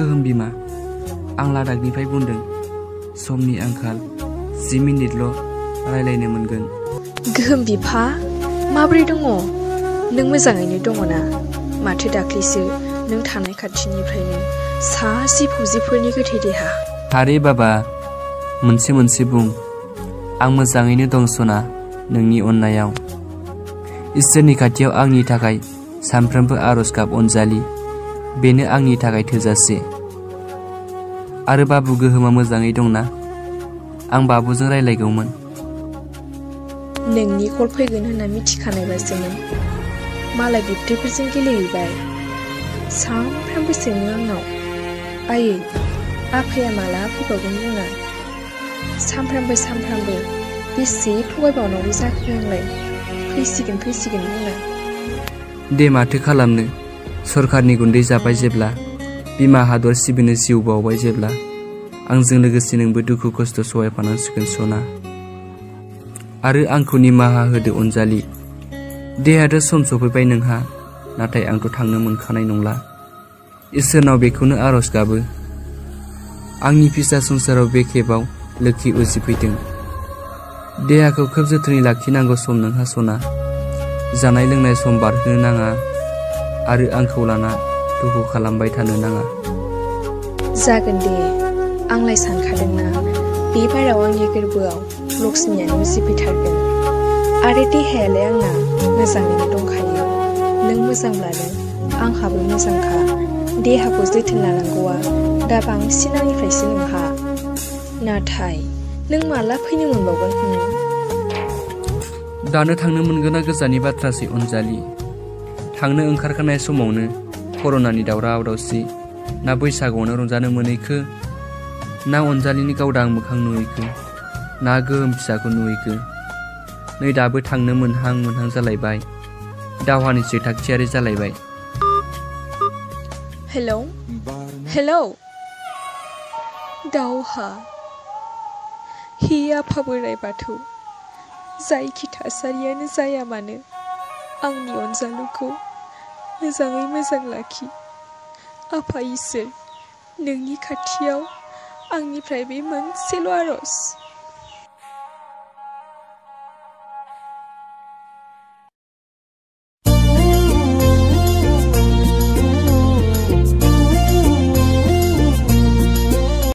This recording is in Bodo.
गोहोम बिमा आं लादाखनिफ्राय बुंदों समनि आंखाल 10 मिनिटल' रायलायनो मोनगोन गोहोम बिफा माबोरै दङ नों मोजाङैनो दङ ना माथो दाख्लैसो नों थानाय खाथिनिफ्रायनो सासे फौजिफोरनि गोथै देहा आरे बाबा मोनसे बुं आं मोजाङैनो दं सना नोंनि अननायाव इसोरनि खाथियाव आंनि थाखाय सानफ्रोमबो आरज गाब अनजालि बेनो आंनि थाखाय थोजासे आरो बाबु गोहोमा मोजाङै दंना आं बाबुजों रायलायगौमोन नोंनि कल फैगोन होनना मिथिखानायबासोमोन मालाय बिबथैफोरजों गेलेहैबाय सानफ्रामबो सोङो आंनाव आयै आफाया माला फैबावगोन बुङा सानफ्रामबो बेसे थगायबावनांगौ जाखो आंलाय फैसिगोन बुङा दे माथो खालामनो सरखारनि गुन्दै जाबाय जेब्ला बिमा हादर सिबिनो जिउ बावबाय जेब्ला आंजों लोगोसे नोंबो दुखु खस्थ सहायफानांसिगोन सना आरो आंखौ निमाहा होदो अनजालि देहाथ' सम सफैबाय नोंहा नाथाय आंथ' थांनो मोनखानाय नंला इसोरनाव बेखौनो आरज गाबो आंनि फिसा संसाराव बे खेबाव लोखि उजिफैदों देहाखौ खोब जोथोनै लाखिनांगौ सम नोंहा सना जानाय लोंनाय सम बारहोनो नाङा आरो आंखौ लाना दुखु खालामबाय थानो नाङा जागोन दे आंलाय सानखादोंना बे बाराव आंनि गोरबोआव लक्ष्मीयानो उजिफैथारगोन आरो देहायालाय आंना मोजाङैनो दंखायो नों मोजांब्लानो आंहाबो मोजांखा देहाखौ जोथोन लानांगौआ दा बांसिन आंनिफ्रायसो नोंहा नाथाय नों माला फैनो मोनबावगोन दानो थांनो मोनगोना गोजाननि बाथ्रासै अनजालि थांनो ओंखारखानाय समावनो कर'नानि दावराव दावसि ना बैसागुआवनो रंजानो मोनैखो ना अनजालिनि गावदां मोखां नुयैखो ना गोहोम फिसाखौ नुयैखो नै दाबो थांनो मोनहां जालायबाय दावहानिसो थागथियारि जालायबाय हेलौ दावहा हे आफा बोराइ बाथौ जायखि थासारियानो जाया मानो आंनि अनजालुखौ मोजाङै मोजां लाखि आफा इसोर नोंनि खाथियाव आंनिफ्राय बे मोनसेल' आरज